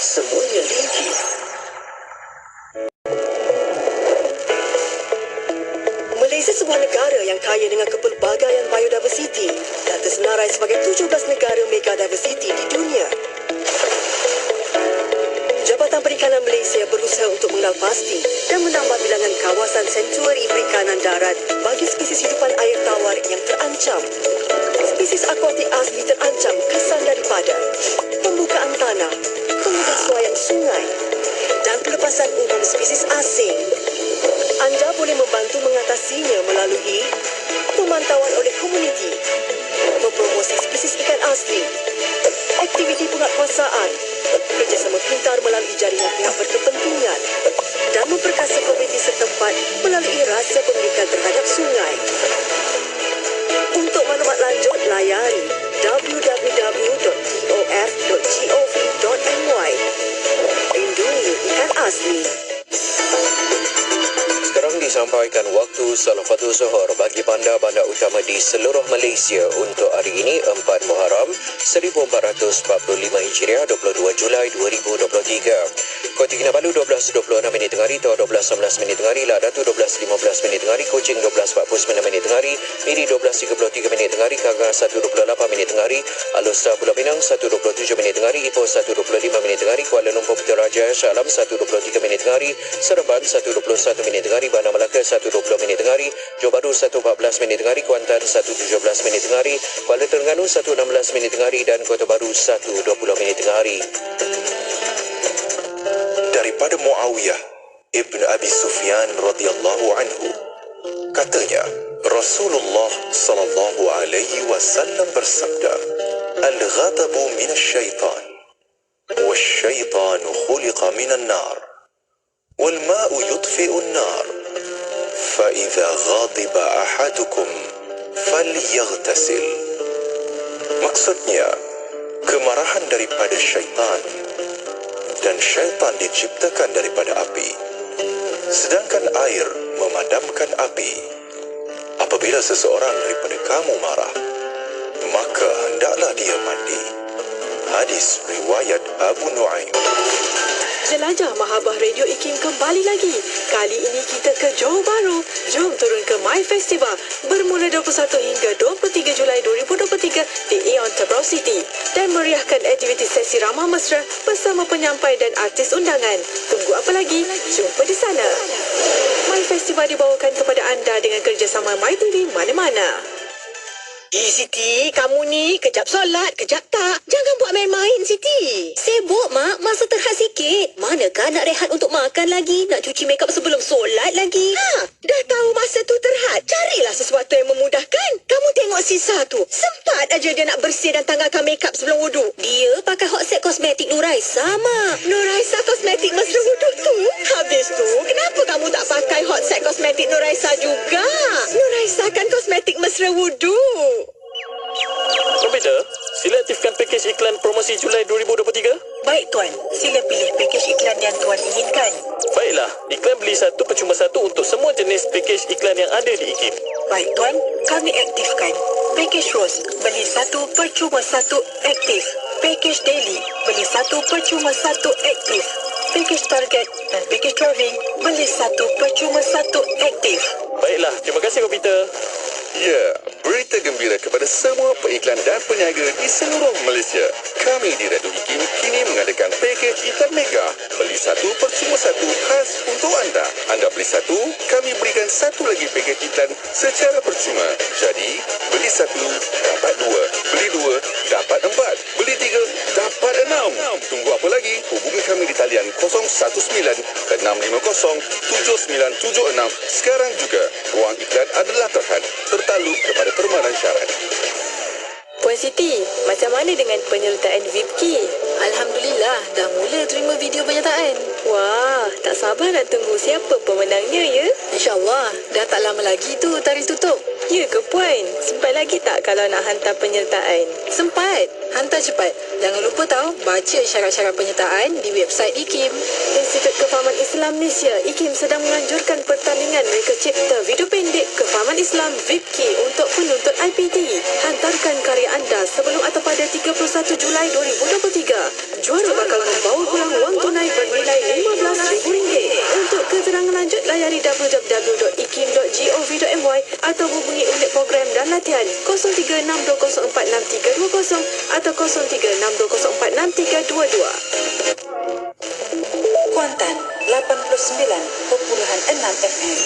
semuanya tinggi. Malaysia sebuah negara yang kaya dengan kepelbagaian biodiversiti dan tersenarai sebagai 17 negara megadiversiti di dunia. Jabatan Perikanan Malaysia berusaha untuk mengenal pasti dan menambah bilangan kawasan sentuari perikanan darat bagi spesies hidupan air tawar yang terancam. Spesies akuatik asli terancam kesan daripada pembukaan tanah, pengesuaian sungai dan pelepasan umum spesies asing. Anda boleh membantu mengatasinya melalui pemantauan oleh komuniti, mempromosi spesies ikan asli, aktiviti penguatkuasaan, kerjasama pintar melalui jaringan pihak berkepentingan dan memperkasa komuniti setempat melalui rasa pemilikan terhadap sungai. Untuk maklumat lanjut, layari www.dof.gov.my. Lindungi ikan asli. Sekarang disampaikan waktu Salafatul Zuhur bagi bandar-bandar utama di seluruh Malaysia untuk hari ini 4 Muharram 1445 Hijriah 22 Julai 2023. Kota Kinabalu 12.26 minit tengah hari, Tau 12.19 minit tengah hari, Ladatu 12.15 minit tengah hari, Kuching 12.49 minit tengah hari, Miri 12.33 minit tengah hari, Kagang 1.28 minit tengah hari, Alustar Pulau Pinang 1.27 minit tengah hari, Ipoh 1.25 minit tengah hari, Kuala Lumpur Putrajaya Shah Alam 1.23 minit tengah hari, Seremban 1.21 minit tengah hari, Bandar Melaka 1.20 minit tengah hari, Johor Bahru 1.14 minit tengah hari, Kuantan 1.17 minit tengah hari, Kuala Terengganu 1.16 minit tengah hari dan Kota Baru 1.20 minit tengah hari. Daripada Muawiyah Ibn Abi Sufyan radhiyallahu anhu, katanya Rasulullah sallallahu alaihi wasallam bersabda, "Al-ghadabu minasyaitan, wasyaitanu khuliqa minan nar, wal ma'u yudfi'un nar, fa idza ghadiba ahadukum falyaghtasil." Maksudnya, kemarahan daripada syaitan, dan syaitan diciptakan daripada api, sedangkan air memadamkan api. Apabila seseorang daripada kamu marah, maka hendaklah dia mandi. Hadis riwayat Abu Nuaim. Jelajah Mahabah Radio IKIM kembali lagi. Kali ini kita ke Johor Bahru. Jom turun ke My Festival bermula 21 hingga 23 Julai 2023 di Aeon Tebrau City dan meriahkan aktiviti sesi ramah mesra bersama penyampai dan artis undangan. Tunggu apa lagi? Jumpa di sana. My Festival dibawakan kepada anda dengan kerjasama MyTV mana-mana. Siti, kamu ni kejap solat, kejap tak. Jangan buat main-main, Siti. Sibuk, Mak. Masa terhad sikit. Manakah nak rehat untuk makan lagi? Nak cuci makeup sebelum solat lagi? Dah tahu masa tu terhad. Carilah sesuatu yang memudahkan. Kamu tengok Sisa tu. Sempat aja dia nak bersih dan tanggalkan makeup sebelum wuduk. Dia pakai hot set kosmetik Nuraisa, Mak. Nuraisa kosmetik mesra wuduk tu. Habis tu, kenapa kamu tak pakai hot set kosmetik Nuraisa juga? Nuraisa kan kosmetik mesra wuduk. Komputer, sila aktifkan pakej iklan promosi Julai 2023. Baik, Tuan. Sila pilih pakej iklan yang Tuan inginkan. Baiklah, iklan beli satu percuma satu untuk semua jenis pakej iklan yang ada di IKIM. Baik, Tuan. Kami aktifkan. Pakej Rose, beli satu percuma satu aktif. Pakej Daily, beli satu percuma satu aktif. Pakej Target dan pakej Travelling, beli satu percuma satu aktif. Baiklah, terima kasih komputer. Ya, berita gembira kepada semua pengiklan dan peniaga di seluruh Malaysia. Kami di Radio IKIM kini mengadakan pakej iklan mega. Beli satu percuma satu khas untuk anda. Anda beli satu, kami berikan satu lagi pakej iklan secara percuma. Jadi, beli satu, dapat dua. Beli dua, dapat empat. Beli tiga, dapat enam. Tunggu apa lagi? Hubungi kami di talian 019-650-7976 sekarang juga. Ruang iklan adalah terhad, tertakluk kepada permanen syarat. Puan Siti, macam mana dengan penyertaan VIP? Alhamdulillah, dah mula terima video penyertaan. Wah, tak sabar nak tunggu siapa pemenangnya ya? InsyaAllah, dah tak lama lagi tu tarikh tutup. Ya ke Puan? Sempat lagi tak kalau nak hantar penyertaan? Sempat. Hantar cepat. Jangan lupa baca syarat-syarat penyertaan di website IKIM. Institut Kefahaman Islam Malaysia IKIM sedang menganjurkan pertandingan mereka cipta video pendek Kefahaman Islam VIPK untuk penuntut IPT. Hantarkan karya anda sebelum atau pada 31 Julai 2023. Juara bakal membawa pulang wang tunai bernilai RM15,000. Untuk keterangan lanjut layari www.ikim.gov.my atau hubungi unit program dan latihan 0362046320 atau 0362046322. Kuantan 89.6 FM.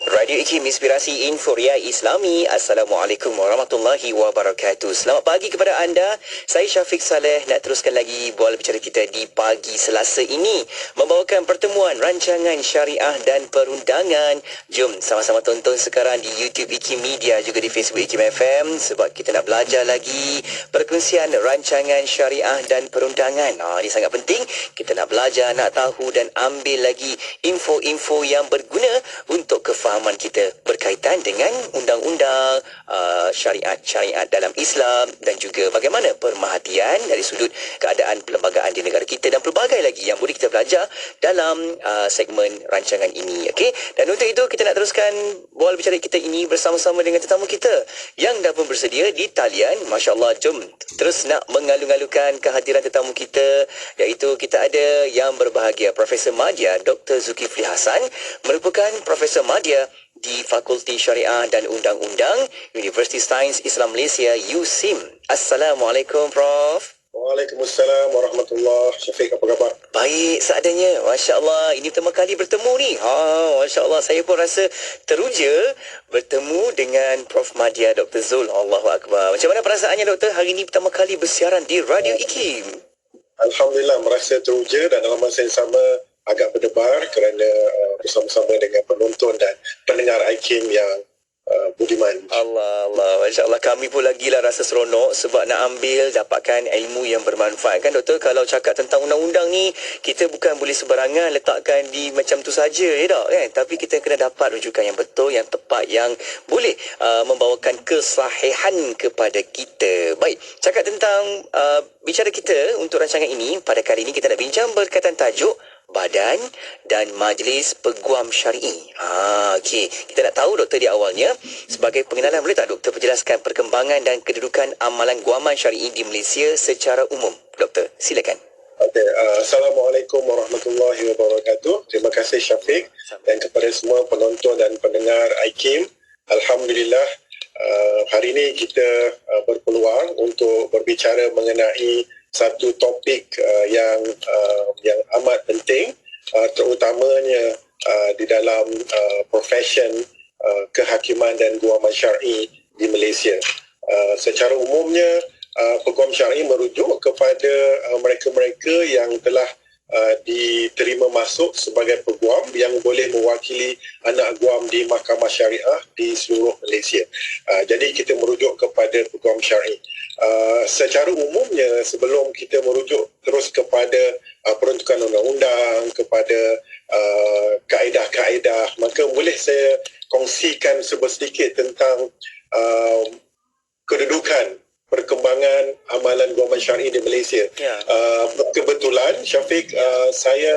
Radio IKIM Inspirasi Inforia Islami. Assalamualaikum warahmatullahi wabarakatuh. Selamat pagi kepada anda. Saya Syafiq Saleh nak teruskan lagi bola bicara kita di pagi Selasa ini, membawakan pertemuan rancangan syariah dan perundangan. Jom sama-sama tonton sekarang di YouTube IKIM Media, juga di Facebook IKIM FM, sebab kita nak belajar lagi perkongsian rancangan syariah dan perundangan. Ini sangat penting. Kita nak belajar, nak tahu dan ambil lagi info-info yang berguna untuk kefahaman kita berkaitan dengan undang-undang, syariat-syariat dalam Islam dan juga bagaimana pemerhatian dari sudut keadaan perlembagaan di negara kita dan pelbagai lagi yang boleh kita belajar dalam segmen rancangan ini. Okey, dan untuk itu kita nak teruskan bola bicara kita ini bersama-sama dengan tetamu kita yang dah pun bersedia di talian. Masya-Allah, jom terus nak mengalu-alukan kehadiran tetamu kita, iaitu kita ada yang berbahagia Profesor Madya Dr. Zulkifli Hasan, merupakan Profesor Madya di Fakulti Syariah dan Undang-Undang Universiti Sains Islam Malaysia USIM. Assalamualaikum Prof. Waalaikumsalam warahmatullahi. Syafiq, apa khabar? Baik seadanya. Masya Allah, ini pertama kali bertemu ni. Masya Allah, saya pun rasa teruja bertemu dengan Prof. Madya Dr. Zul. Allahu Akbar. Macam mana perasaannya Doktor hari ini pertama kali bersiaran di Radio IKIM? Alhamdulillah, merasa teruja dan dalam masa yang sama agak berdebar kerana bersama-sama dengan penonton dan pendengar IKIM yang budiman. Allah, Masya Allah, kami pun lagilah rasa seronok sebab nak ambil, dapatkan ilmu yang bermanfaat. Kan Doktor, kalau cakap tentang undang-undang ni, kita bukan boleh sebarangan letakkan di macam tu saja, kan? Tapi kita kena dapat rujukan yang betul, yang tepat, yang boleh membawakan kesahihan kepada kita. Baik, cakap tentang bicara kita untuk rancangan ini, pada kali ini kita nak bincang berkaitan tajuk Badan dan Majlis Peguam Syar'i. Okey, kita nak tahu Doktor di awalnya, sebagai pengenalan, boleh tak Doktor perjelaskan perkembangan dan kedudukan amalan guaman syar'i di Malaysia secara umum? Doktor, silakan. Okay, Assalamualaikum warahmatullahi wabarakatuh. Terima kasih Syafiq dan kepada semua penonton dan pendengar IKIM. Alhamdulillah, hari ini kita berpeluang untuk berbicara mengenai satu topik yang amat penting, terutamanya di dalam profession kehakiman dan guaman syar'i di Malaysia. Secara umumnya, peguam syar'i merujuk kepada mereka-mereka yang telah diterima masuk sebagai peguam yang boleh mewakili anak guam di mahkamah syariah di seluruh Malaysia. Jadi kita merujuk kepada peguam syar'i. Secara umumnya, sebelum kita merujuk terus kepada peruntukan undang-undang, kepada kaedah-kaedah, maka boleh saya kongsikan sedikit tentang kedudukan perkembangan amalan guaman syar'i di Malaysia. Kebetulan Syafiq, saya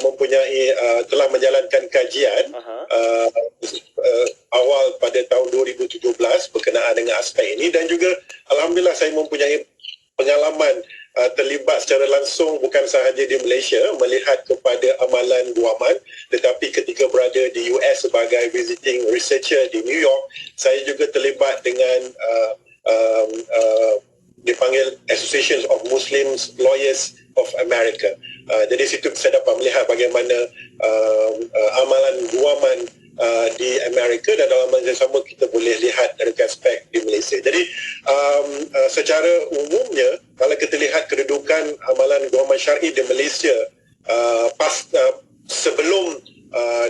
mempunyai telah menjalankan kajian awal pada tahun 2017 berkenaan dengan aspek ini, dan juga alhamdulillah saya mempunyai pengalaman terlibat secara langsung bukan sahaja di Malaysia melihat kepada amalan guaman, tetapi ketika berada di US sebagai visiting researcher di New York, saya juga terlibat dengan dipanggil Association of Muslim Lawyers of America. Jadi situ saya dapat melihat bagaimana amalan guaman di Amerika, dan dalam masa yang sama kita boleh lihat dari aspek di Malaysia. Jadi secara umumnya, kalau kita lihat kedudukan amalan guaman syar'i di Malaysia sebelum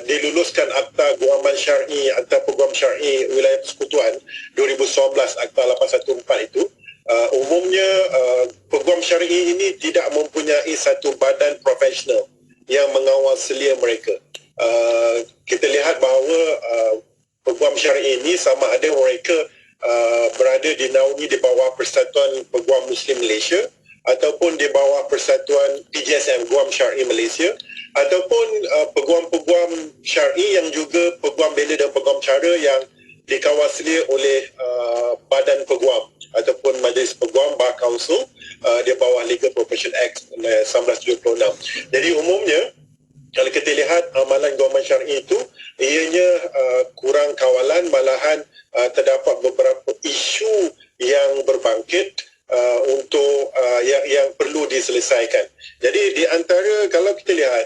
diluluskan Akta Guaman Syar'i, Akta Peguam Syar'i Wilayah Persekutuan 2019, Akta 814 itu, umumnya peguam syar'i ini tidak mempunyai satu badan profesional yang mengawal selia mereka. Kita lihat bahawa peguam syar'i ini sama ada mereka berada dinaungi di bawah Persatuan Peguam Muslim Malaysia ataupun di bawah Persatuan PJSM Guam Syar'i Malaysia ataupun peguam-peguam syar'i yang juga peguam bela dan peguam cara yang dikawal oleh Badan Peguam ataupun Majlis Peguam Bar Council di bawah Legal Profession Act 1976. Jadi umumnya kalau kita lihat amalan guaman syar'i itu ianya kurang kawalan, malahan terdapat beberapa isu yang berbangkit untuk yang perlu diselesaikan. Jadi di antara kalau kita lihat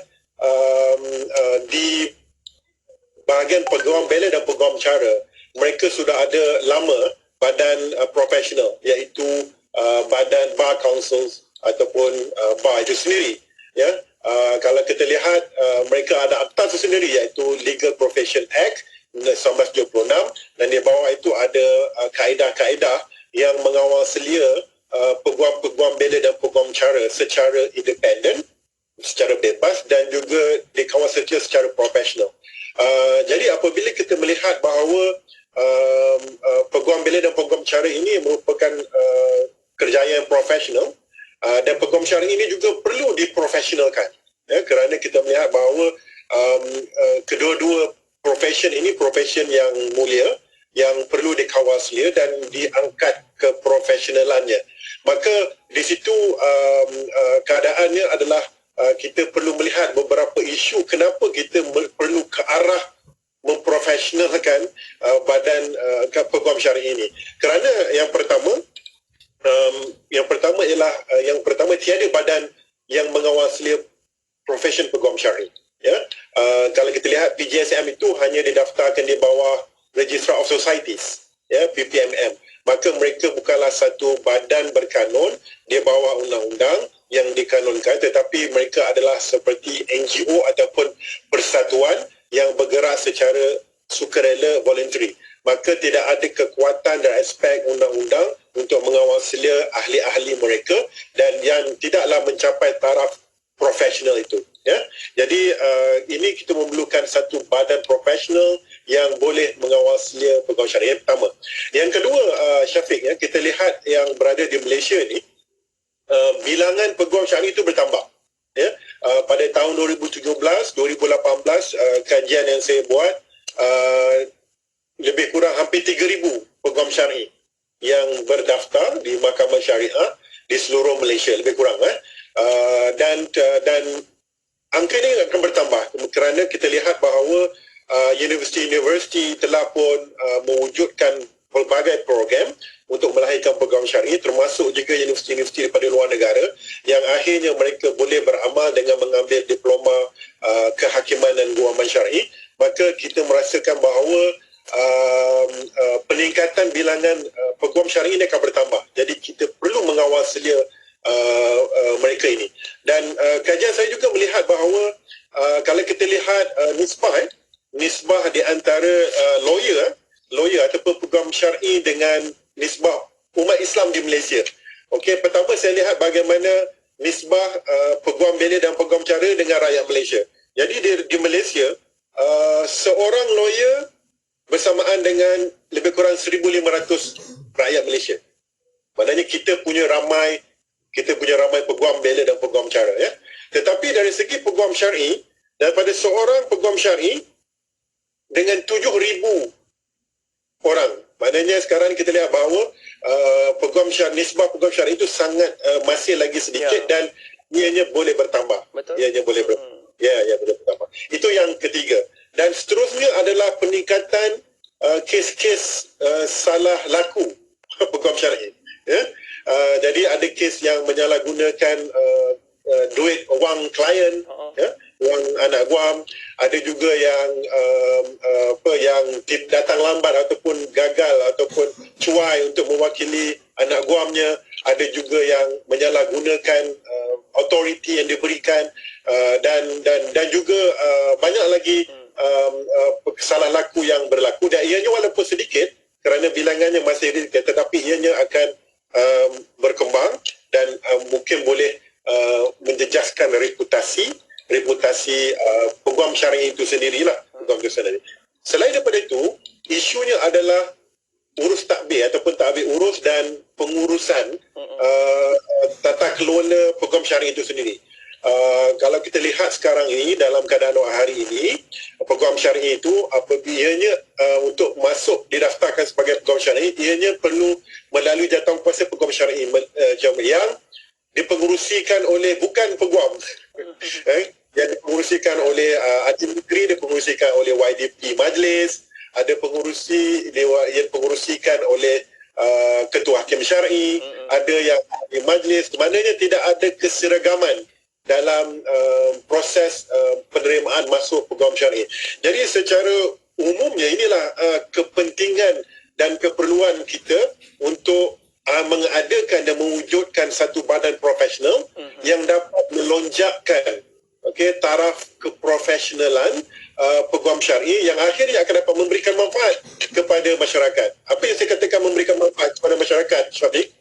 di bahagian peguam bela dan peguam cara, mereka sudah ada lama badan profesional, iaitu badan bar councils ataupun bar itu sendiri, ya. Kalau kita lihat mereka ada akta itu sendiri, iaitu Legal Profession Act 1976, dan di bawah itu ada kaedah-kaedah yang mengawal selia peguam-peguam bela dan peguam cara secara independen, secara bebas, dan juga dikawal setia secara profesional. Jadi apabila kita melihat bahawa peguam bela dan peguam cara ini merupakan kerjaya yang profesional, dan peguam syar'i ini juga perlu diprofesionalkan, ya, kerana kita melihat bahawa kedua-dua profession ini profession yang mulia yang perlu dikawal selia dan diangkat ke profesionalannya. Maka di situ keadaannya adalah kita perlu melihat beberapa isu kenapa kita perlu ke arah memprofesionalkan badan peguam syar'i ini. Kerana yang pertama ialah tiada badan yang mengawal selia profession peguam syar'i. Ya, kalau kita lihat PJSM itu hanya didaftarkan di bawah Registrar of Societies, ya, PPMM. Maka mereka bukanlah satu badan berkanun di bawah undang-undang yang dikanunkan, tetapi mereka adalah seperti NGO ataupun persatuan yang bergerak secara sukarela voluntary. Maka tidak ada kekuatan dari aspek undang-undang untuk mengawal selia ahli-ahli mereka dan yang tidaklah mencapai taraf profesional itu. Ya, jadi ini kita memerlukan satu badan profesional yang boleh mengawal selia peguam syar'i. Yang pertama. Yang kedua, Syafiq, ya, kita lihat yang berada di Malaysia ini, bilangan peguam syar'i itu bertambah. Ya, pada tahun 2017, 2018, kajian yang saya buat, lebih kurang hampir 3,000 peguam syar'i yang berdaftar di Mahkamah Syariah di seluruh Malaysia, lebih kurang. Dan angka ini akan bertambah kerana kita lihat bahawa universiti-universiti telah pun mewujudkan pelbagai program untuk melahirkan peguam syar'i, termasuk juga universiti-universiti daripada luar negara yang akhirnya mereka boleh beramal dengan mengambil diploma kehakiman dan guaman syar'i. Maka kita merasakan bahawa peningkatan bilangan peguam syar'i ini akan bertambah. Jadi kita perlu mengawal selia mereka ini. Dan kajian saya juga melihat bahawa kalau kita lihat nisbah di antara lawyer ataupun peguam syar'i dengan nisbah umat Islam di Malaysia. Okey, pertama saya lihat bagaimana nisbah peguam bela dan peguam cara dengan rakyat Malaysia. Jadi di Malaysia, seorang lawyer bersamaan dengan lebih kurang 1,500 rakyat Malaysia. Maknanya kita punya ramai peguam bela dan peguam cara, ya. Tetapi dari segi peguam syar'i, daripada seorang peguam syar'i dengan 7,000 orang. Maknanya sekarang kita lihat bahawa nisbah peguam syar'i itu sangat masih lagi sedikit, dan ianya boleh bertambah. Betul. Ianya boleh bertambah. Ya, boleh bertambah. Itu yang ketiga. Dan seterusnya adalah peningkatan kes-kes salah laku peguam syar'i. Ya? Jadi ada kes yang menyalahgunakan duit wang klien, ya, wang anak guam. Ada juga yang yang datang lambat ataupun gagal ataupun cuai untuk mewakili anak guamnya. Ada juga yang menyalahgunakan authority yang diberikan, dan juga banyak lagi salah laku yang berlaku. Dan ianya walaupun sedikit kerana bilangannya masih sedikit, tetapi ianya akan berkembang dan mungkin boleh menjejaskan reputasi peguam syar'i itu sendirilah. Selain daripada itu, isunya adalah urus takbir ataupun takbir urus dan pengurusan tata kelola program syariah itu sendiri. Kalau kita lihat sekarang ini dalam keadaan hari ini, program syariah itu apabila untuk masuk didaftarkan sebagai program syariah, ianya perlu melalui jawatankuasa program syariah yang dipengurusikan oleh bukan peguam. Yang dipengurusikan oleh Adil Negeri, dipengurusikan oleh YDP Majlis, ada pengurusi yang pengurusikan oleh Ketua Hakim Syar'i, ada yang di majlis, maknanya tidak ada keseragaman dalam proses penerimaan masuk program syar'i. Jadi secara umumnya inilah kepentingan dan keperluan kita untuk mengadakan dan mewujudkan satu badan profesional yang dapat melonjakkan taraf keprofesionalan peguam syar'i yang akhirnya akan dapat memberikan manfaat kepada masyarakat. Apa yang saya katakan memberikan manfaat kepada masyarakat, Syafiq?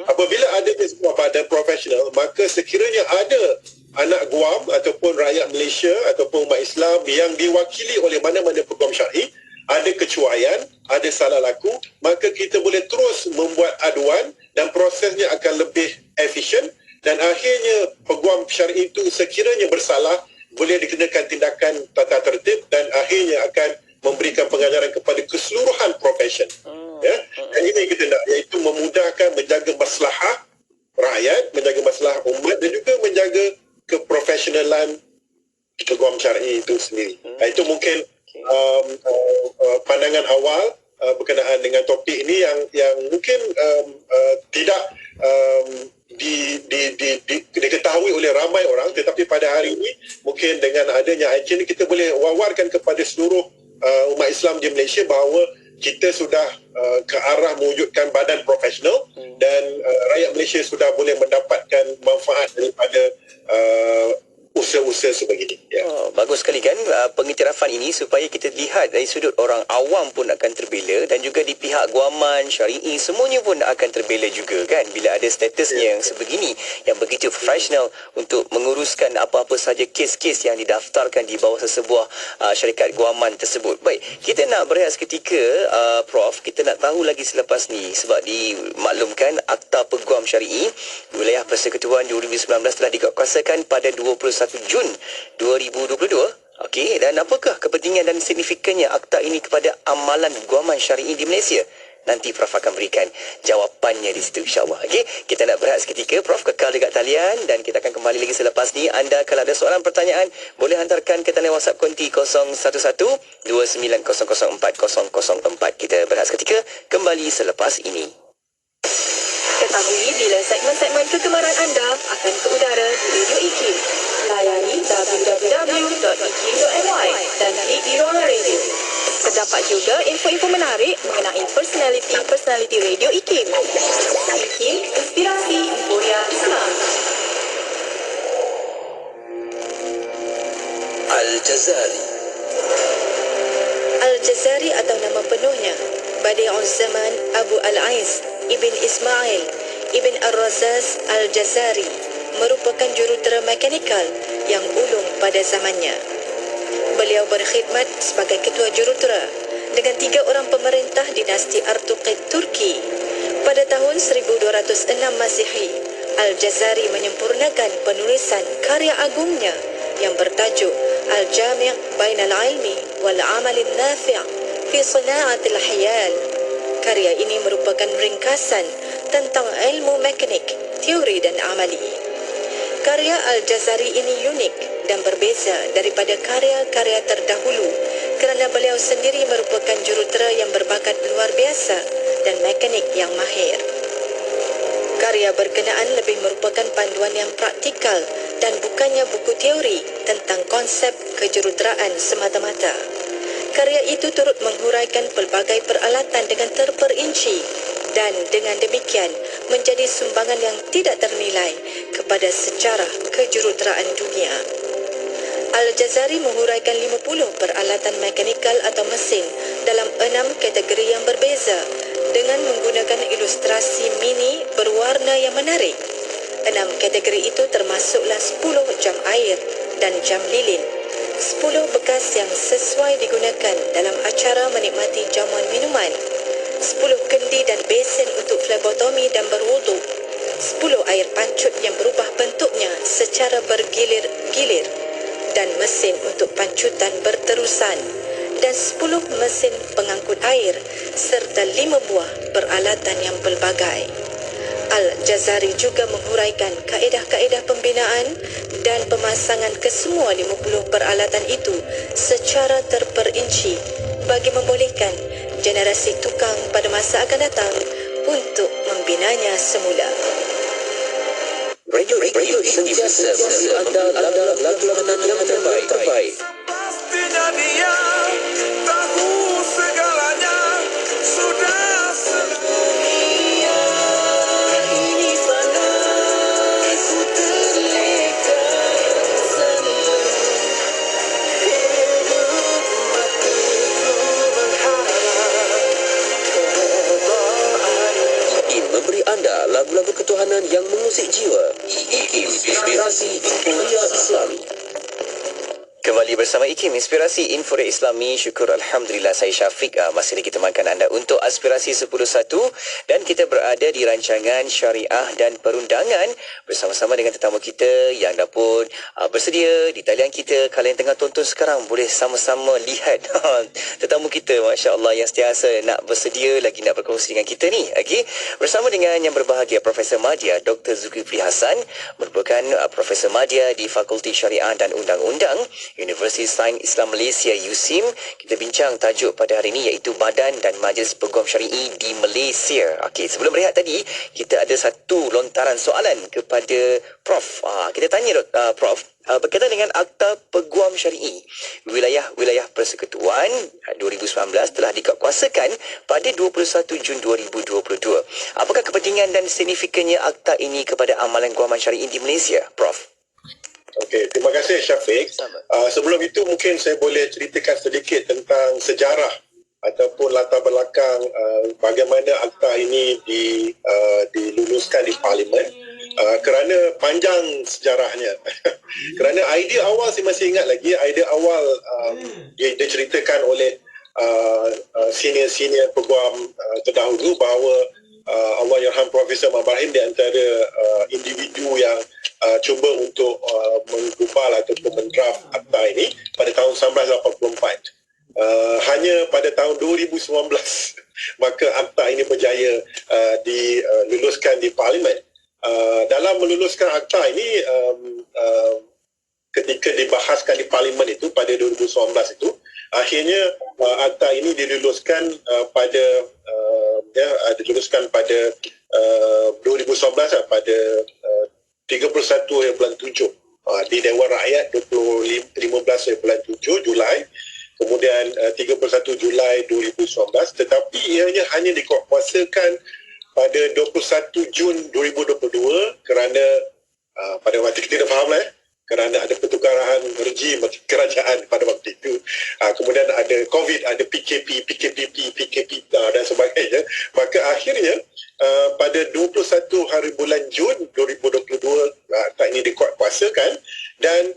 Apabila ada sebuah badan profesional, maka sekiranya ada anak guam ataupun rakyat Malaysia ataupun umat Islam yang diwakili oleh mana-mana peguam syar'i, ada kecuaian, ada salah laku, maka kita boleh terus membuat aduan dan prosesnya akan lebih efisien dan akhirnya peguam syar'i itu sekiranya bersalah boleh dikenakan tindakan tata tertib dan akhirnya akan memberikan pengajaran kepada keseluruhan profesion. Ya, dan ini yang kita nak, iaitu memudahkan menjaga maslahah rakyat, menjaga maslahah umat dan juga menjaga keprofesionalan peguam syar'i itu sendiri. Itu mungkin pandangan awal berkenaan dengan topik ini yang mungkin tidak diketahui oleh ramai orang, tetapi pada hari ini mungkin dengan adanya IKIM kita boleh wawarkan kepada seluruh umat Islam di Malaysia bahawa kita sudah ke arah mewujudkan badan profesional dan rakyat Malaysia sudah boleh mendapatkan manfaat daripada usaha-usaha sebegini. Ya. Bagus sekali kan pengiktirafan ini supaya kita lihat dari sudut orang awam pun akan terbela dan juga di pihak guaman, syari'i semuanya pun akan terbela juga kan bila ada statusnya yang sebegini yang begitu profesional untuk menguruskan apa-apa sahaja kes-kes yang didaftarkan di bawah sesebuah syarikat guaman tersebut. Baik, kita nak berehat seketika Prof, kita nak tahu lagi selepas ni sebab dimaklumkan Akta Peguam Syari'i Wilayah Persekutuan 2019 telah dikuatkuasakan pada 21 Jun 2022. Okey, dan apakah kepentingan dan signifikannya akta ini kepada amalan guaman syari'i di Malaysia? Nanti Prof akan berikan jawapannya di situ insya-Allah. Okey, kita nak berehat seketika. Prof kekal dekat talian dan kita akan kembali lagi selepas ni. Anda kalau ada soalan pertanyaan boleh hantarkan ke talian WhatsApp konti 011 29004004. Kita berehat seketika, kembali selepas ini. Ketahui bila segmen-segmen kegemaran anda akan ke udara di Radio IKIM. Layari www.ikim.my dan klik di ruangan radio. Terdapat juga info-info menarik mengenai personaliti Radio IKIM. IKIM, inspirasi Emporia Islam. Al-Jazari. Al-Jazari atau nama penuhnya Badi'uz Zaman Abu Al-Ais Ibn Ismail Ibn Ar-Razaz Al-Jazari merupakan jurutera mekanikal yang ulung pada zamannya. Beliau berkhidmat sebagai ketua jurutera dengan 3 orang pemerintah dinasti Artuqid Turki. Pada tahun 1206 Masihi, Al-Jazari menyempurnakan penulisan karya agungnya yang bertajuk Al-Jami' Bainal Ilmi wal Amalin Nafi' fi Sana'atil Hiyal. Karya ini merupakan ringkasan tentang ilmu mekanik, teori dan amali. Karya Al-Jazari ini unik dan berbeza daripada karya-karya terdahulu kerana beliau sendiri merupakan jurutera yang berbakat luar biasa dan mekanik yang mahir. Karya berkenaan lebih merupakan panduan yang praktikal dan bukannya buku teori tentang konsep kejuruteraan semata-mata. Karya itu turut menghuraikan pelbagai peralatan dengan terperinci dan dengan demikian menjadi sumbangan yang tidak ternilai kepada sejarah kejuruteraan dunia. Al-Jazari menghuraikan 50 peralatan mekanikal atau mesin dalam 6 kategori yang berbeza dengan menggunakan ilustrasi mini berwarna yang menarik. 6 kategori itu termasuklah 10 jam air dan jam lilin, 10 bekas yang sesuai digunakan dalam acara menikmati jamuan minuman, 10 kendi dan besen untuk flebotomi dan berwuduk, 10 air pancut yang berubah bentuknya secara bergilir-gilir dan mesin untuk pancutan berterusan dan 10 mesin pengangkut air serta 5 buah peralatan yang pelbagai. Al-Jazari juga menghuraikan kaedah-kaedah pembinaan dan pemasangan kesemua 50 peralatan itu secara terperinci bagi membolehkan generasi tukang pada masa akan datang untuk membinanya semula. Radio sentiasa anda lagu-lagu yang terbaik. Pastinya dia tahu segalanya, sudah dunia ini fana, ku terleka senang, hidup matiku mengharap kebahagiaan. IKIM memberi anda lagu-lagu ketuhanan yang mengusik jiwa. IKIM Inspirasi Inforia Islami. Kembali bersama IKIM Inspirasi Inforia Islami. Syukur Alhamdulillah, saya Syafiq masih lagi temankan anda untuk Aspirasi 10.1 dan kita berada di rancangan Syariah dan Perundangan bersama-sama dengan tetamu kita yang dah pun bersedia di talian kita. Kalian tengah tonton sekarang boleh sama-sama lihat tetamu kita, Masya Allah, yang sentiasa nak bersedia lagi nak berkongsi dengan kita ni. Okay? Bersama dengan yang berbahagia Profesor Madya Dr. Zulkifli Hasan, merupakan Profesor Madya di Fakulti Syariah dan Undang-Undang Universiti Sains Islam Malaysia USIM. Kita bincang tajuk pada hari ini iaitu Badan dan Majlis Peguam Syar'i di Malaysia. Okey, sebelum berehat tadi, kita ada satu lontaran soalan kepada Prof. Kita tanya Prof, berkaitan dengan Akta Peguam Syar'i Wilayah Persekutuan 2019 telah dikuatkuasakan pada 21 Jun 2022. Apakah kepentingan dan signifikannya akta ini kepada amalan guaman syar'i di Malaysia, Prof? Okey, terima kasih Syafiq. Sebelum itu mungkin saya boleh ceritakan sedikit tentang sejarah ataupun latar belakang bagaimana akta ini diluluskan di Parlimen. Kerana panjang sejarahnya. Kerana idea awal saya masih ingat lagi, idea awal dia diceritakan oleh senior-senior peguam terdahulu bahawa Allahyarham Profesor Mabrahim di antara individu yang cuba untuk menggubal ataupun mendraft akta ini pada tahun 1984. Hanya pada tahun 2019 maka akta ini berjaya diluluskan di Parlimen. Dalam meluluskan akta ini, ketika dibahaskan di Parlimen itu pada 2019 itu, akhirnya akta ini diluluskan pada 2019 pada 31 bulan 7 di Dewan Rakyat 15 bulan 7 Julai, kemudian 31 Julai 2019, tetapi ianya hanya dikuatkuasakan pada 21 Jun 2022 kerana pada waktu kita dah faham kerana ada pertukaran rejim kerajaan pada waktu itu. Kemudian ada COVID, ada PKP dan sebagainya. Maka akhirnya pada 21 hari bulan Jun 2022 akta ini dikuatkuasakan dan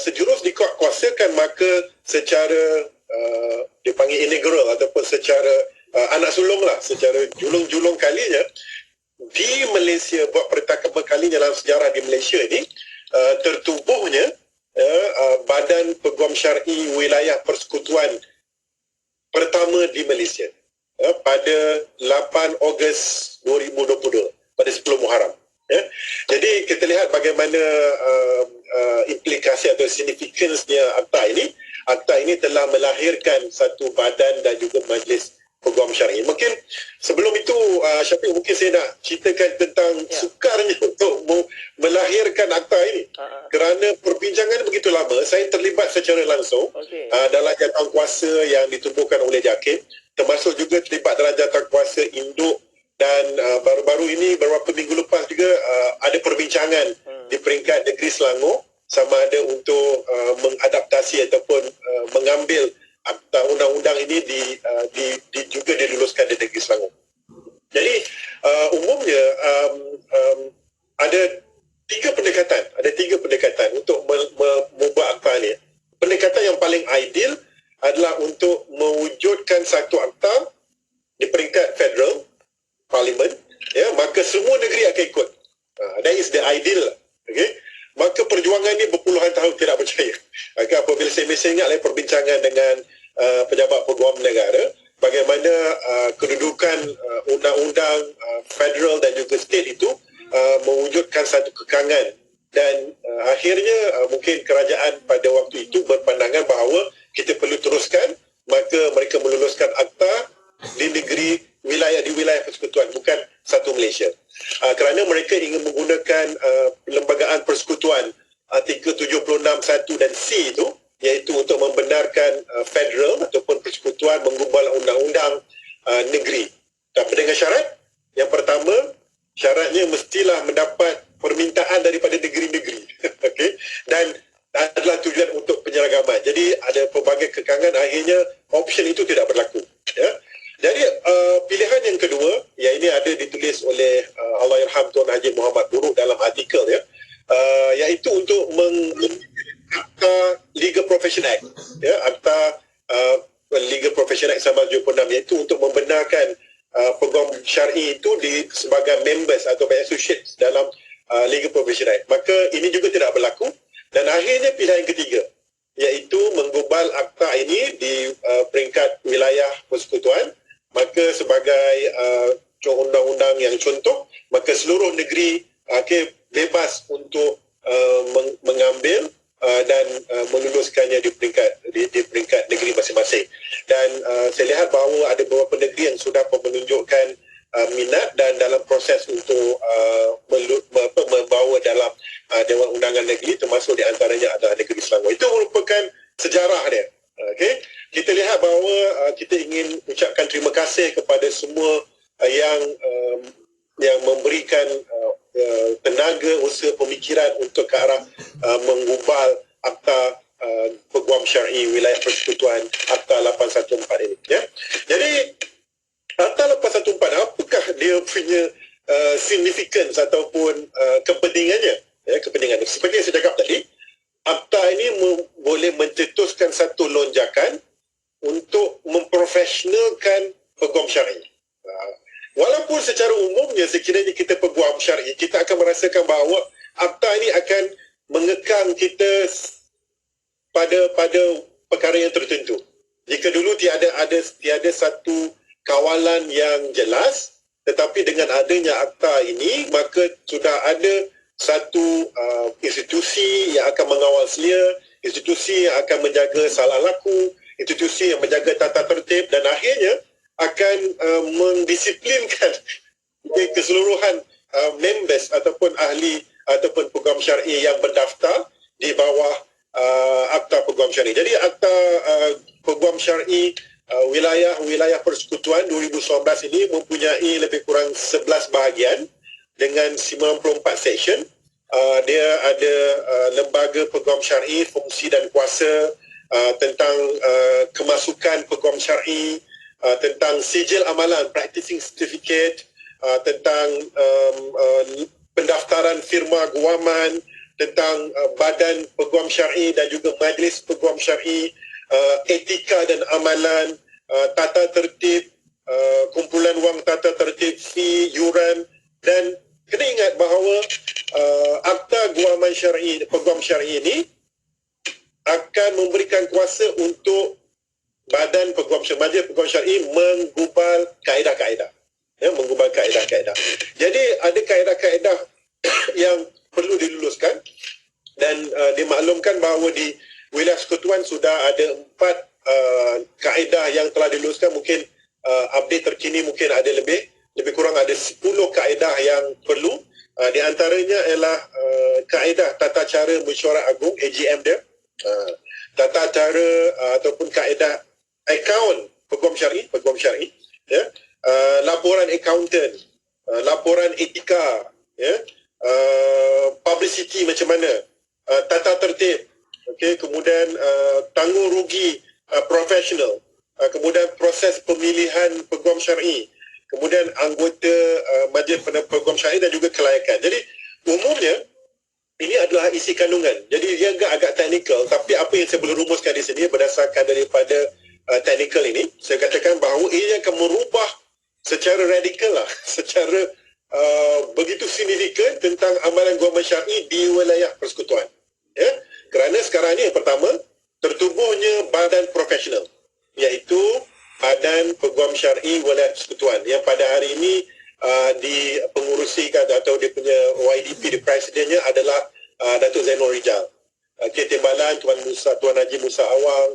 sejurus dikuatkuasakan, maka secara dipanggil inaugural ataupun secara anak sulung secara julung-julung kalinya di Malaysia, buat pertama kalinya dalam sejarah di Malaysia ini tertubuhnya Badan Peguam Syar'i Wilayah Persekutuan pertama di Malaysia pada 8 Ogos 2022 pada 10 Muharram. Jadi kita lihat bagaimana implikasi atau signifikansinya akta ini. Akta ini telah melahirkan satu badan dan juga majlis peguam syar'i. Mungkin sebelum itu Syafiq, mungkin saya nak ceritakan tentang sukarnya untuk melahirkan akta ini. Kerana perbincangan begitu lama, saya terlibat secara langsung dalam jawatankuasa yang ditubuhkan oleh JAKIM, termasuk juga terlibat dalam jawatankuasa induk, dan baru-baru ini beberapa minggu lepas juga ada perbincangan di peringkat negeri Selangor sama ada untuk mengadaptasi ataupun mengambil akta undang-undang ini juga diluluskan di negeri Selangor. Jadi umumnya ada tiga pendekatan untuk mengubah akta ini. Pendekatan yang paling ideal adalah untuk mewujudkan satu akta di peringkat tahu tidak percaya. Apabila saya ingat perbincangan dengan pejabat peguam negara, bagaimana kedudukan undang-undang federal dan juga state itu mewujudkan satu kekangan, dan akhirnya mungkin kerajaan pada waktu itu berpandangan bahawa kita perlu teruskan, maka mereka meluluskan akta di wilayah persekutuan, bukan satu Malaysia. Kerana mereka ingin menggunakan perlembagaan persekutuan artikel 76(1) dan C itu, iaitu untuk membenarkan federal ataupun persekutuan menggubal undang-undang negeri. Tapi dengan syarat, yang pertama, syaratnya mestilah mendapat permintaan daripada negeri-negeri. Okay? Dan adalah tujuan untuk penyeragaman. Jadi ada pelbagai kekangan, akhirnya option itu tidak berlaku. Ya. Jadi pilihan yang kedua, yang ini ada ditulis oleh Allahyarham Tuan Haji Muhammad Buruk dalam artikel ya, iaitu untuk Akta Legal Profession Act, ya, Akta Legal Profession Act 1976, iaitu untuk membenarkan peguam syar'i itu sebagai members atau associates dalam Legal Profession Act. Maka ini juga tidak berlaku, dan akhirnya pilihan yang ketiga, iaitu menggubal akta ini di peringkat wilayah persekutuan. Maka sebagai undang-undang yang contoh, maka seluruh negeri bebas untuk mengambil dan meluluskannya di peringkat negeri masing-masing. Dan saya lihat bahawa ada beberapa negeri yang sudah menunjukkan minat dan dalam proses untuk membawa dalam Dewan Undangan Negeri, termasuk di antaranya adalah negeri Selangor. Itu merupakan sejarah dia. Okay? Kita lihat bahawa kita ingin ucapkan terima kasih kepada semua yang memberikan tenaga, usaha, pemikiran untuk ke arah menggubal akta peguam syar'i wilayah persekutuan, akta 814 ini. Ya. Jadi akta 814, apakah dia punya significance ataupun kepentingannya? Ya, kepentingannya. Seperti yang saya cakap tadi, akta ini boleh mencetuskan satu lonjakan untuk memprofesionalkan peguam syar'i. Walaupun secara umumnya sekiranya kita peguam syar'i, kita akan merasakan bahawa akta ini akan mengekang kita pada perkara yang tertentu. Jika dulu tiada satu kawalan yang jelas, tetapi dengan adanya akta ini, maka sudah ada satu institusi yang akan mengawal selia, institusi yang akan menjaga salah laku, institusi yang menjaga tata tertib, dan akhirnya akan mendisiplinkan keseluruhan members ataupun ahli ataupun peguam syar'i yang berdaftar di bawah akta peguam syar'i. Jadi akta peguam syar'i wilayah persekutuan 2019 ini mempunyai lebih kurang 11 bahagian dengan 94 section. Dia ada lembaga peguam syar'i, fungsi dan kuasa, tentang kemasukan peguam syar'i, tentang sijil amalan, practicing certificate, tentang pendaftaran firma guaman, tentang badan peguam syar'i dan juga majlis peguam syar'i, etika dan amalan, tata tertib, kumpulan wang tata tertib, fee, yuran, dan kena ingat bahawa akta guaman syar'i, peguam syar'i ini akan memberikan kuasa untuk badan peguam syar'i, majlis peguam syar'i menggubal kaedah-kaedah. Ya, menggubal kaedah-kaedah. Jadi ada kaedah-kaedah yang perlu diluluskan, dan dimaklumkan bahawa di wilayah persekutuan sudah ada 4 kaedah yang telah diluluskan. Mungkin update terkini mungkin ada lebih kurang ada 10 kaedah yang perlu. Di antaranya ialah kaedah tata cara mesyuarat agung, AGM dia, tata cara ataupun kaedah akaun peguam syar'i, ya, laporan accountant, laporan etika, ya, publicity macam mana, tata tertib, okey, kemudian tanggung rugi profesional, kemudian proses pemilihan peguam syar'i, kemudian anggota majlis peguam syar'i dan juga kelayakan. Jadi umumnya ini adalah isi kandungan. Jadi dia agak teknikal, tapi apa yang saya boleh rumuskan di sini berdasarkan daripada teknikal ini, saya katakan bahawa ia akan merubah secara radikal lah, secara begitu signifikan tentang amalan guaman syar'i di wilayah persekutuan. Ya? Kerana sekarang ni yang pertama, tertubuhnya badan profesional, iaitu Badan Peguam Syar'i Wilayah Persekutuan yang pada hari ini dipengurusikan atau dia punya YDP, di presidennya adalah Datuk Zainul Rijal. Timbalan Tuan Haji Musa Awang,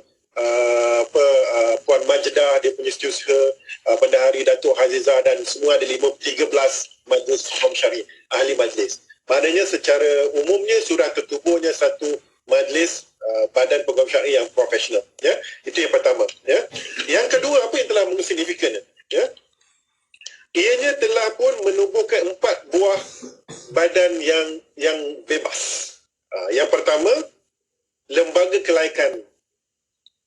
Puan Majdah, dia punya setiausaha, Bendahari Datuk Hazizah, dan semua ada 13 majlis peguam syar'i, ahli majlis. Maknanya secara umumnya sudah tertubuhnya satu majlis badan peguam syar'i yang profesional, ya. Itu yang pertama, ya. Yang kedua, apa yang telah signifikan, ya, ianya telah pun menubuhkan 4 buah badan yang bebas. Yang pertama, lembaga kelaikan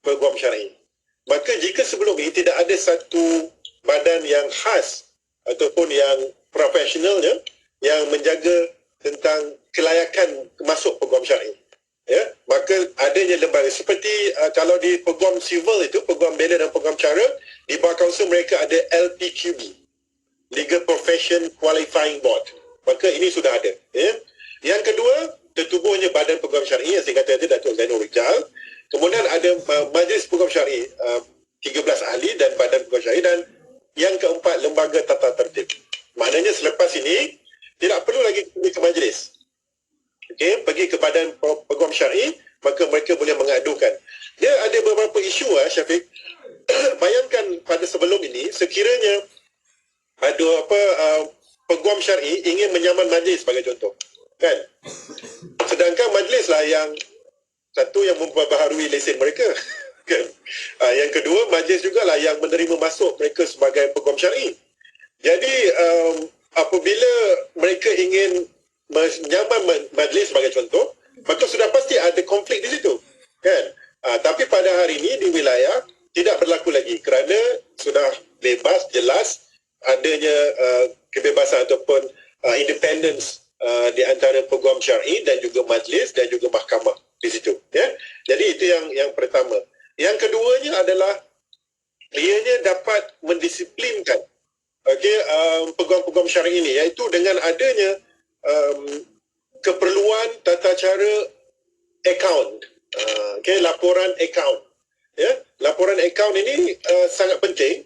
peguam syar'i. Maka jika sebelum ini tidak ada satu badan yang khas ataupun yang profesionalnya yang menjaga tentang kelayakan masuk peguam syar'i, ya, maka adanya lembaga seperti kalau di peguam civil itu, peguam bela dan peguam cara, di bawah kaunsil mereka ada LPQB, Legal Profession Qualifying Board. Maka ini sudah ada, ya. Yang kedua, tertubuhnya badan peguam syar'i yang saya kata tadi, Datuk Zainul Rijal. Kemudian ada majlis peguam syar'i, 13 ahli dan badan peguam syar'i, dan yang keempat, lembaga tata tertib. Maknanya selepas ini tidak perlu lagi pergi ke majlis, okay, pergi ke badan peguam syar'i, maka mereka boleh mengadukan. Dia ada beberapa isu, Syafiq. Bayangkan pada sebelum ini, sekiranya ada peguam syar'i ingin menyaman majlis sebagai contoh, kan? Sedangkan majlis lah yang satu yang memperbaharui lesen mereka, kan? Yang kedua, majlis jugalah yang menerima masuk mereka sebagai peguam syar'i. Jadi apabila mereka ingin menyaman majlis sebagai contoh, maka sudah pasti ada konflik di situ, kan? Tapi pada hari ini di wilayah tidak berlaku lagi kerana sudah bebas, jelas adanya kebebasan ataupun independence di antara peguam syar'i dan juga majlis dan juga mahkamah di situ, ya. Jadi itu yang pertama. Yang keduanya adalah ianya dapat mendisiplinkan, okey, peguam-peguam syar'i ini, iaitu dengan adanya keperluan tata cara akaun, okey, laporan akaun, ya. Laporan akaun ini sangat penting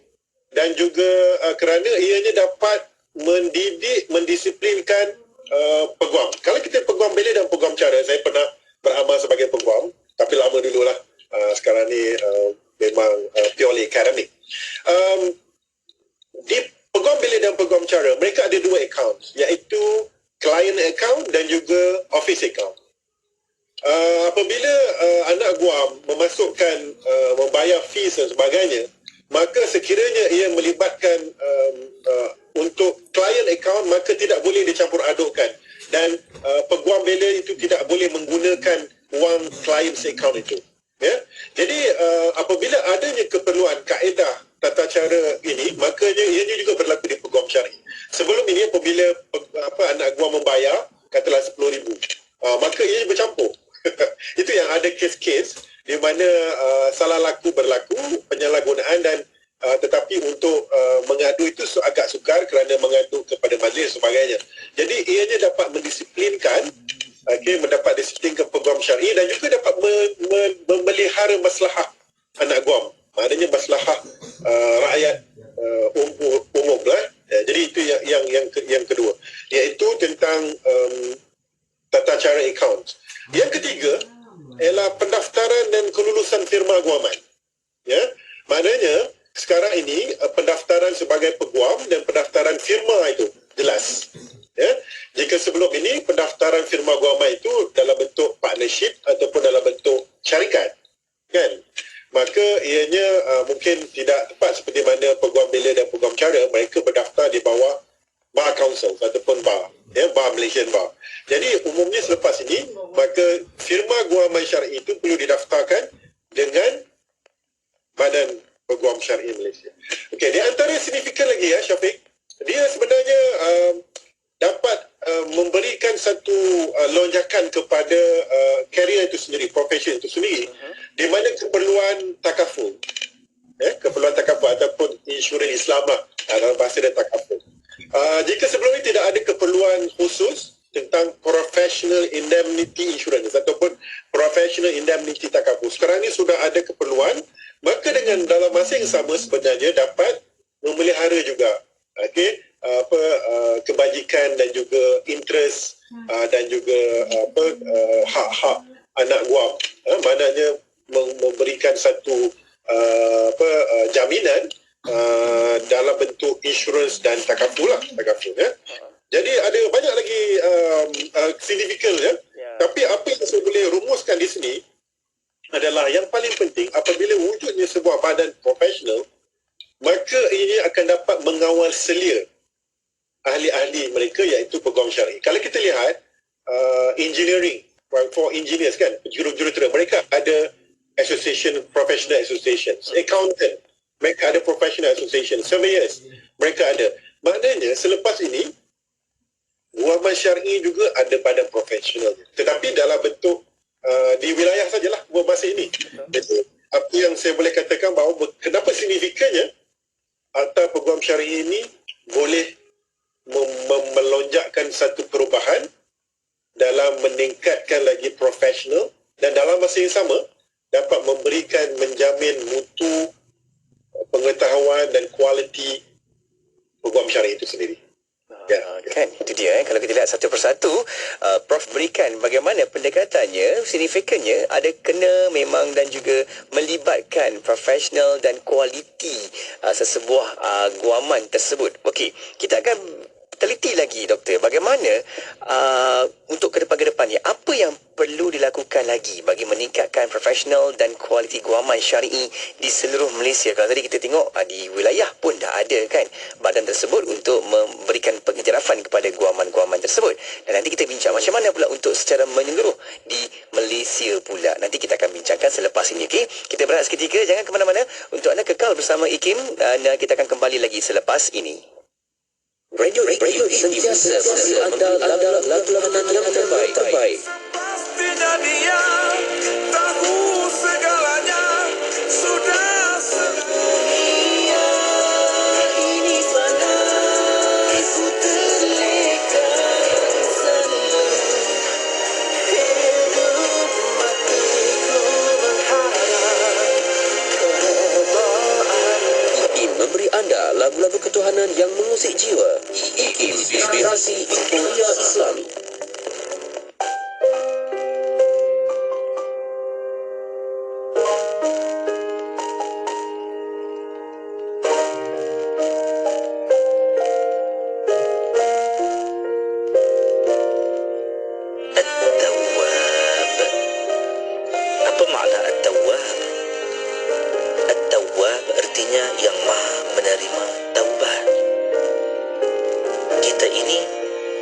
dan juga kerana ianya dapat mendidik, mendisiplinkan peguam. Kalau kita peguam bela dan peguam cara, saya pernah beramal sebagai peguam, tapi lama dululah. Sekarang ni memang purely academic. Di peguam bela dan peguam cara, mereka ada 2 account, iaitu client account dan juga office account. Apabila anak guam memasukkan, membayar fees dan sebagainya, maka sekiranya ia melibatkan untuk client account, maka tidak boleh dicampur adukkan, dan peguam bela itu tidak boleh menggunakan wang client account itu, ya. Jadi apabila adanya keperluan kaedah tata cara ini, makanya ianya juga berlaku di peguam syar'i. Sebelum ini apabila anak guam membayar katalah 10,000, maka ia bercampur. Itu yang ada kes-kes di mana salah laku berlaku, penyalahgunaan, dan tetapi untuk mengadu itu agak sukar kerana mengadu kepada majlis dan sebagainya. Jadi ianya dapat mendisiplinkan, mendapat disiplin ke peguam syar'i dan juga dapat memelihara maslahah anak guam. Maknanya maslahah rakyat umum lah. Jadi itu yang kedua, iaitu tentang tata cara account. Yang ketiga ialah pendaftaran dan kelulusan firma guaman, ya. Maknanya sekarang ini pendaftaran sebagai peguam dan pendaftaran firma itu jelas, ya. Jika sebelum ini pendaftaran firma guaman itu dalam bentuk partnership ataupun dalam bentuk syarikat, kan, maka ianya mungkin tidak tepat seperti mana peguam bela dan peguam cara, mereka berdaftar di bawah Bar Council ataupun Bar, ya, Bar Malaysian Bar. Jadi umumnya selepas ini, maka firma guaman syar'i itu perlu didaftarkan dengan Badan Peguam Syar'i Malaysia. Okey, di antara signifikan lagi, ya, Syafiq, dia sebenarnya dapat memberikan satu lonjakan kepada career itu sendiri, profession itu sendiri, di mana keperluan takaful, keperluan takaful ataupun insurans Islam lah, dalam bahasa dia takaful. Jika sebelum ini tidak ada keperluan khusus tentang professional indemnity insurance ataupun professional indemnity takaful. Sekarang ni sudah ada keperluan, maka dengan dalam masa yang sama sebenarnya dapat memelihara juga kebajikan dan juga interest dan juga hak-hak anak guam. Maknanya memberikan satu jaminan dalam bentuk insurans dan takaful lah, ya. Jadi ada banyak lagi signifikan ya. Tapi apa yang saya boleh rumuskan di sini adalah yang paling penting, apabila wujudnya sebuah badan profesional, maka ini akan dapat mengawal selia ahli-ahli mereka, iaitu peguam syar'i. Kalau kita lihat engineering, for engineers kan, jurutera, mereka ada association, professional associations. Accountant, mereka ada professional association. Surveyors, mereka ada. Maknanya selepas ini guaman syar'i juga ada badan profesional, tetapi dalam bentuk di wilayah sajalah masa ini. Jadi apa yang saya boleh katakan bahawa kenapa signifikannya Akta Peguam Syar'i ini boleh melonjakkan satu perubahan dalam meningkatkan lagi profesional, dan dalam masa yang sama dapat memberikan, menjamin mutu pengetahuan dan kualiti peguam syar'i itu sendiri. Kan, itu dia kalau kita lihat satu persatu, Prof berikan bagaimana pendekatannya, signifikannya ada kena memang dan juga melibatkan profesional dan kualiti sesebuah guaman tersebut. Okey, kita akan teliti lagi doktor, bagaimana untuk ke depan-kedepannya apa yang perlu dilakukan lagi bagi meningkatkan profesional dan kualiti guaman syar'i di seluruh Malaysia. Kalau tadi kita tengok di wilayah pun dah ada kan badan tersebut untuk memberikan pengejarahan kepada guaman-guaman tersebut, dan nanti kita bincang macam mana pula untuk secara menyeluruh di Malaysia pula. Nanti kita akan bincangkan selepas ini. Okey, kita berehat seketika, jangan ke mana-mana. Untuk anda kekal bersama IKIM, dan kita akan kembali lagi selepas ini. Radio sentiasa anda lagu-lagu yang terbaik. Pastinya dia tahu segalanya, sudah sedunia ini fana, ku terleka selalu hidup matiku mengharap keredaan. IKIM memberi anda lagu-lagu ketuhanan yang mengusik jiwa. IKIM, inspirasi Inforia Islami. At-Tawwab. Apa makna At-Tawwab? At-Tawwab artinya yang maha menerima taubat. Kita ini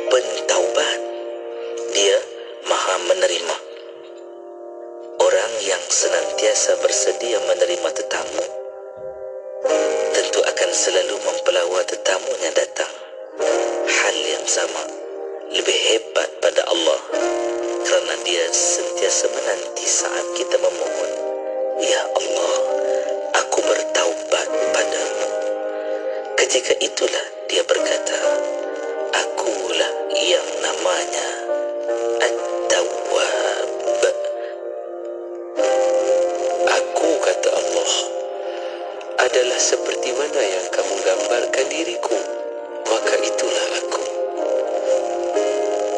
pentaubat. Dia maha menerima. Orang yang senantiasa bersedia menerima tetamu tentu akan selalu mempelawa tetamunya datang. Hal yang sama, lebih hebat pada Allah, kerana dia sentiasa menanti saat kita memohon, "Ya Allah, aku bertaubat padamu." Ketika itulah dia berkata, "Akulah yang namanya At-Tawwab." Aku, kata Allah, adalah seperti mana yang kamu gambarkan diriku, maka itulah aku.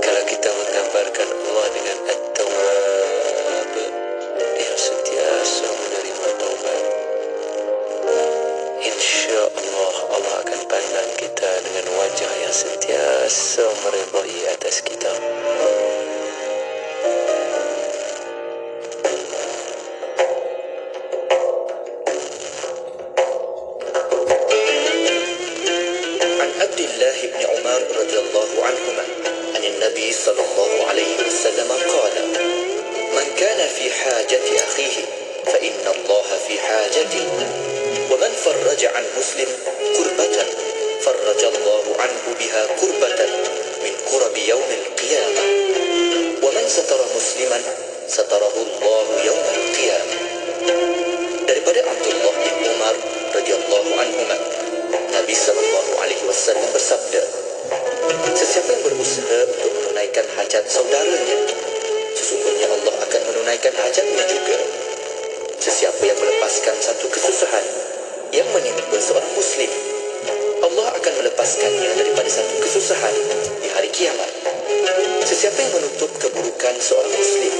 Kalau kita menggambarkan Allah dengan At-Tawwab, yang sentiasa menerima taubat, insya Allah Allah akan pandang kita dengan wajah yang sentiasa meridai atas kita. An Abdullah bin Umar radhiyallahu anhuma an Nabi sallallahu alaihi wasallam qala, "Man kana fi hajati akhihi fa inna Allah fi hajatihi." ومن فرج عن مسلم كربة فرج الله عنه بها كربة من كرب يوم القيامة ومن ستر مسلما ستره الله يوم القيامة. Daripada Abdullah bin Umar radhiyallahu anhuma, Nabi sallallahu alaihi wasallam bersabda, sesiapa yang berusaha untuk menunaikan menunaikan hajatnya juga. Sesiapa yang melepaskan satu kesusahan yang menimpa seorang Muslim, Allah akan melepaskannya daripada satu kesusahan di hari kiamat. Sesiapa yang menutup keburukan seorang Muslim,